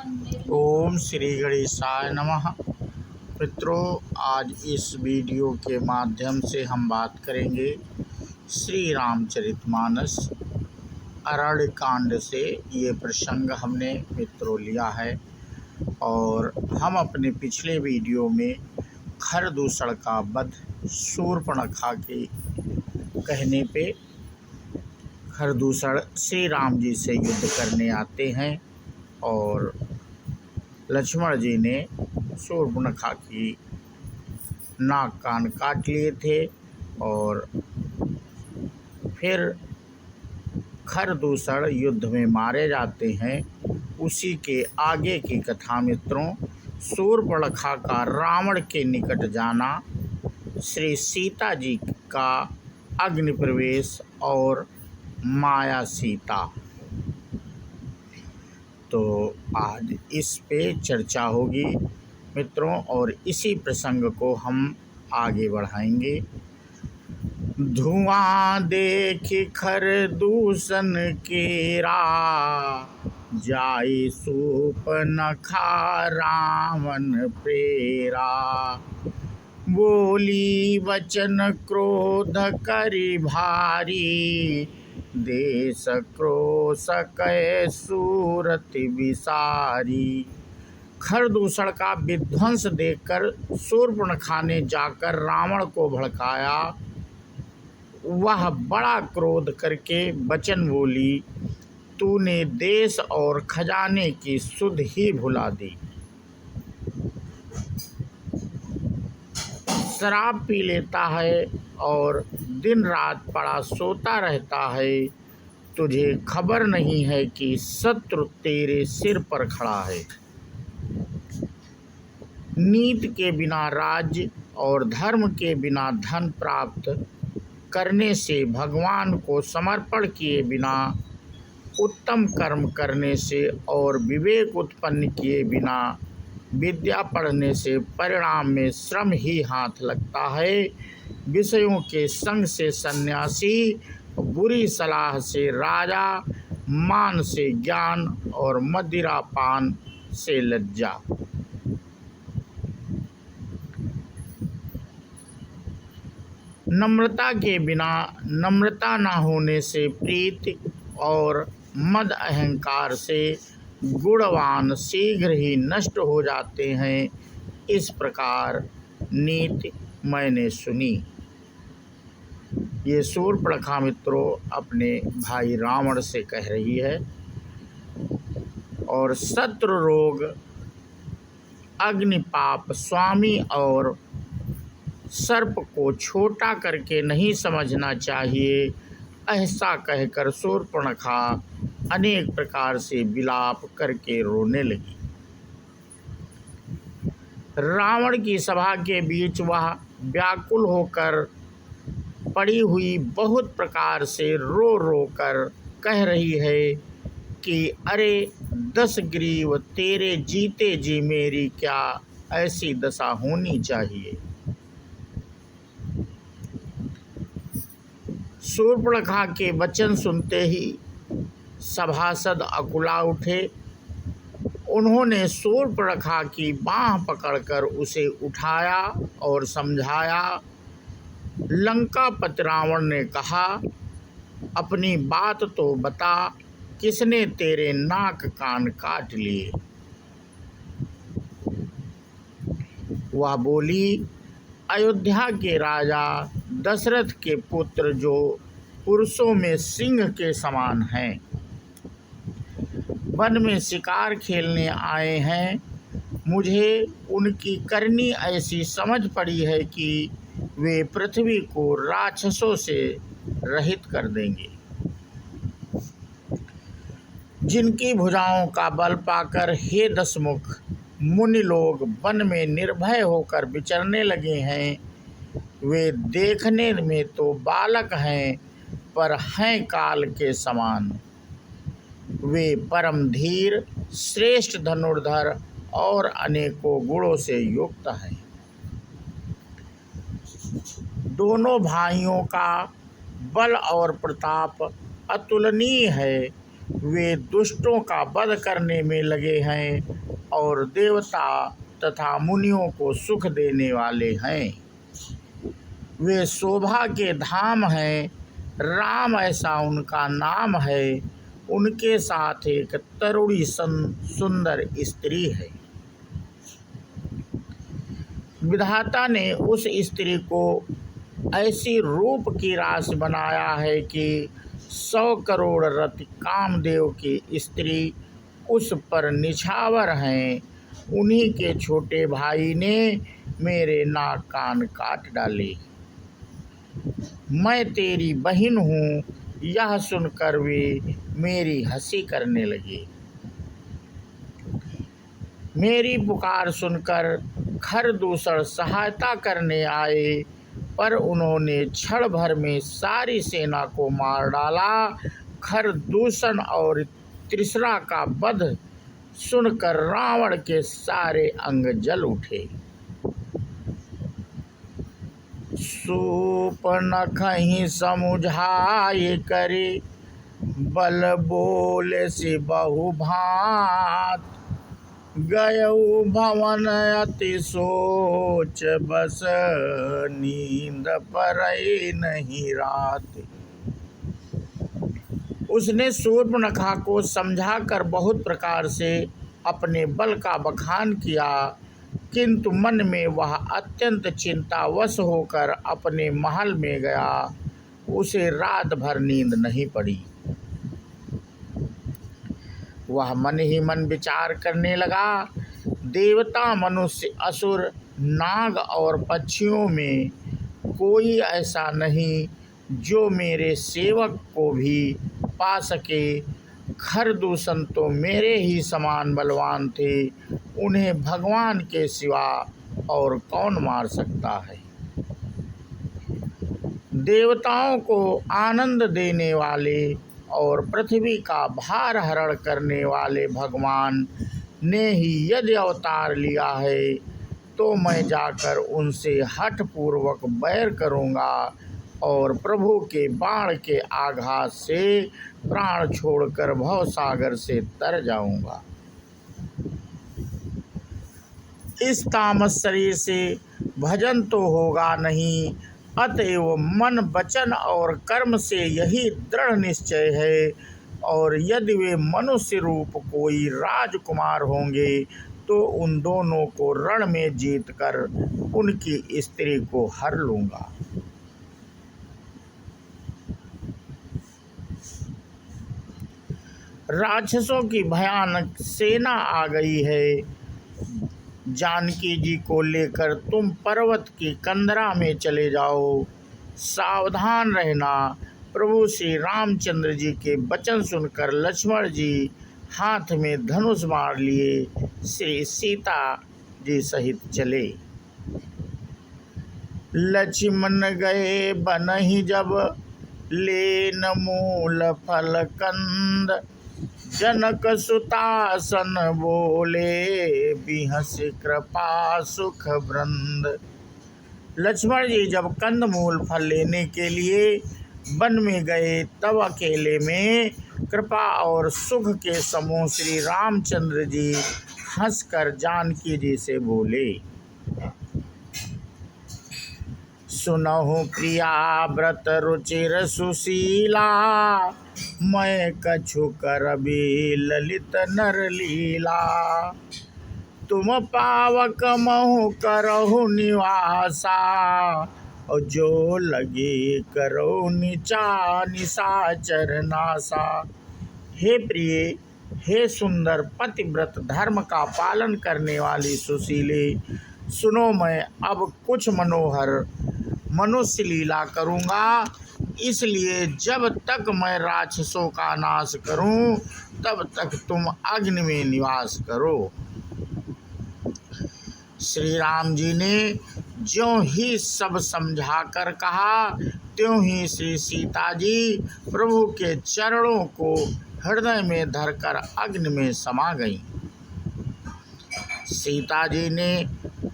ओम श्री गणेशाय नमः। मित्रों, आज इस वीडियो के माध्यम से हम बात करेंगे श्री रामचरितमानस अरण्य कांड से। ये प्रसंग हमने मित्रों लिया है और हम अपने पिछले वीडियो में खरदूषण का वध शूर्पणखा के कहने पे खरदूषण श्री राम जी से युद्ध करने आते हैं और लक्ष्मण जी ने शूर्पणखा की नाक कान काट लिए थे और फिर खरदूषण युद्ध में मारे जाते हैं। उसी के आगे की कथा मित्रों, शूर्पणखा का रावण के निकट जाना, श्री सीता जी का अग्नि प्रवेश और माया सीता। तो आज इस पे चर्चा होगी मित्रों और इसी प्रसंग को हम आगे बढ़ाएंगे। धुआं देख खरदूषण केरा, जाई शूर्पणखा रावण प्रेरा। बोली वचन क्रोध करि भारी, देश क्रोश कै सूरति विसारी। खरदूषण का विध्वंस देखकर शूर्पणखा ने जाकर रावण को भड़काया। वह बड़ा क्रोध करके वचन बोली, तूने देश और खजाने की सुध ही भुला दी। शराब पी लेता है और दिन रात पड़ा सोता रहता है। तुझे खबर नहीं है कि शत्रु तेरे सिर पर खड़ा है। नीति के बिना राज्य और धर्म के बिना धन प्राप्त करने से, भगवान को समर्पण किए बिना उत्तम कर्म करने से और विवेक उत्पन्न किए बिना विद्या पढ़ने से परिणाम में श्रम ही हाथ लगता है। विषयों के संग से सन्यासी, बुरी सलाह से राजा, मान से ज्ञान और मदिरा पान से लज्जा। नम्रता के बिना, नम्रता न होने से प्रीति और मद अहंकार से गुणवान शीघ्र ही नष्ट हो जाते हैं। इस प्रकार नीति मैंने सुनी। ये शूर्पणखा मित्रों अपने भाई रावण से कह रही है। और शत्रु रोग, अग्निपाप, स्वामी और सर्प को छोटा करके नहीं समझना चाहिए। ऐसा कहकर शूर्पणखा अनेक प्रकार से विलाप करके रोने लगी। रावण की सभा के बीच वह व्याकुल होकर पड़ी हुई बहुत प्रकार से रो रो कर कह रही है कि अरे 10 ग्रीव तेरे जीते जी मेरी क्या ऐसी दशा होनी चाहिए। शूर्पणखा के वचन सुनते ही सभासद अकुला उठे। उन्होंने शूर्पणखा की बाँह पकड़कर उसे उठाया और समझाया। लंकापति रावण ने कहा, अपनी बात तो बता, किसने तेरे नाक कान काट लिए। वह बोली, अयोध्या के राजा दशरथ के पुत्र जो पुरुषों में सिंह के समान हैं, वन में शिकार खेलने आए हैं। मुझे उनकी करनी ऐसी समझ पड़ी है कि वे पृथ्वी को राक्षसों से रहित कर देंगे। जिनकी भुजाओं का बल पाकर हे दशमुख मुनि लोग वन में निर्भय होकर विचरने लगे हैं, वे देखने में तो बालक हैं पर हैं काल के समान। वे परम धीर, श्रेष्ठ धनुर्धर और अनेकों गुणों से युक्त हैं। दोनों भाइयों का बल और प्रताप अतुलनीय है। वे दुष्टों का वध करने में लगे हैं और देवता तथा मुनियों को सुख देने वाले हैं। वे शोभा के धाम हैं, राम ऐसा उनका नाम है। उनके साथ एक तरुणी सुंदर स्त्री है। विधाता ने उस स्त्री को ऐसी रूप की रास बनाया है कि 100 करोड़ रति कामदेव की स्त्री उस पर निछावर हैं। उन्हीं के छोटे भाई ने मेरे नाक कान काट डाले। मैं तेरी बहन हूँ, यह सुनकर वे मेरी हंसी करने लगे। मेरी पुकार सुनकर खरदूषण सहायता करने आए, पर उन्होंने क्षण भर में सारी सेना को मार डाला। खरदूषण और त्रिशरा का वध सुनकर रावण के सारे अंग जल उठे। सूपनखहि समुझाए करे, बल बोले से बहु भांत। गयऊ भवन अति सोच, बस नींद परई नहीं रात। उसने शूर्पणखा को समझाकर बहुत प्रकार से अपने बल का बखान किया, किंतु मन में वह अत्यंत चिंतावश होकर अपने महल में गया। उसे रात भर नींद नहीं पड़ी। वह मन ही मन विचार करने लगा, देवता, मनुष्य, असुर, नाग और पक्षियों में कोई ऐसा नहीं जो मेरे सेवक को भी पा सके। खरदूषण तो मेरे ही समान बलवान थे, उन्हें भगवान के सिवा और कौन मार सकता है। देवताओं को आनंद देने वाले और पृथ्वी का भार हरण करने वाले भगवान ने ही यदि अवतार लिया है, तो मैं जाकर उनसे हठपूर्वक बैर करूँगा और प्रभु के बाण के आघात से प्राण छोड़कर भवसागर से तर जाऊँगा। इस तामस शरीर से भजन तो होगा नहीं, अतएव मन, वचन और कर्म से यही दृढ़ निश्चय है। और यदि वे मनुष्य रूप कोई राजकुमार होंगे, तो उन दोनों को रण में जीतकर उनकी स्त्री को हर लूँगा। राक्षसों की भयानक सेना आ गई है। जानकी जी को लेकर तुम पर्वत की कंदरा में चले जाओ। सावधान रहना। प्रभु श्री रामचंद्र जी के वचन सुनकर लक्ष्मण जी हाथ में धनुष मार लिए श्री सीता जी सहित चले। लक्ष्मण गए बनहि जब, लेन मूल फल कंद। जनक सुतासन बोले, बिहस कृपा सुख वृंद। लक्ष्मण जी जब कंदमूल फल लेने के लिए वन में गए, तब अकेले में कृपा और सुख के समूह श्री रामचंद्र जी हंसकर जानकी जी से बोले, सुनहु प्रिया व्रत रुचिर सुशीला। मैं कछु करबी ललित नर लीला। तुम पावक महु करहु निवासा। और जो लगे करो निशाचर नासा। हे प्रिय, हे सुंदर पतिव्रत, धर्म का पालन करने वाली सुशीले, सुनो, मैं अब कुछ मनोहर मनुष्य लीला करूँगा। इसलिए जब तक मैं राक्षसों का नाश करूं, तब तक तुम अग्नि में निवास करो। श्री राम जी ने ज्यों ही सब समझाकर कहा, त्यों ही श्री सीता जी प्रभु के चरणों को हृदय में धरकर अग्नि में समा गईं। सीता जी ने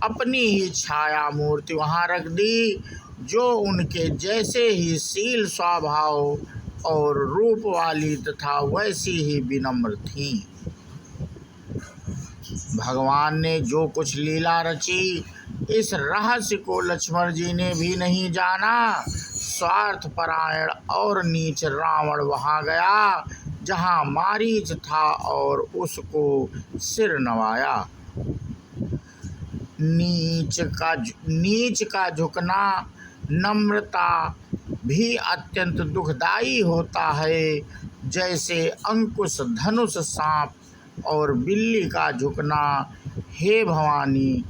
अपनी ही छाया मूर्ति वहाँ रख दी, जो उनके जैसे ही शील स्वभाव और रूप वाली तथा वैसी ही विनम्र थीं। भगवान ने जो कुछ लीला रची, इस रहस्य को लक्ष्मण जी ने भी नहीं जाना। स्वार्थपरायण और नीच रावण वहां गया जहां मारीच था और उसको सिर नवाया। नीच का झुकना नम्रता भी अत्यंत दुखदायी होता है, जैसे अंकुश धनुष सांप और बिल्ली का झुकना। हे भवानी,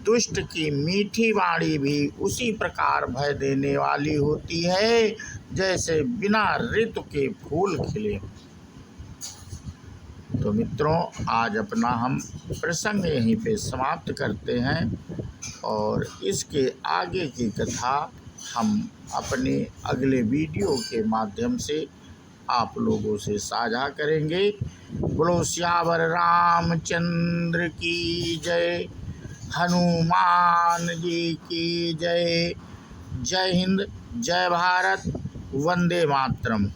दुष्ट की मीठी वाणी भी उसी प्रकार भय देने वाली होती है जैसे बिना ऋतु के फूल खिले। तो मित्रों, आज अपना हम प्रसंग यहीं पे समाप्त करते हैं और इसके आगे की कथा हम अपने अगले वीडियो के माध्यम से आप लोगों से साझा करेंगे। बोलो सियावर रामचंद्र की जय, हनुमान जी की जय। जय हिंद, जय भारत, वंदे मातरम।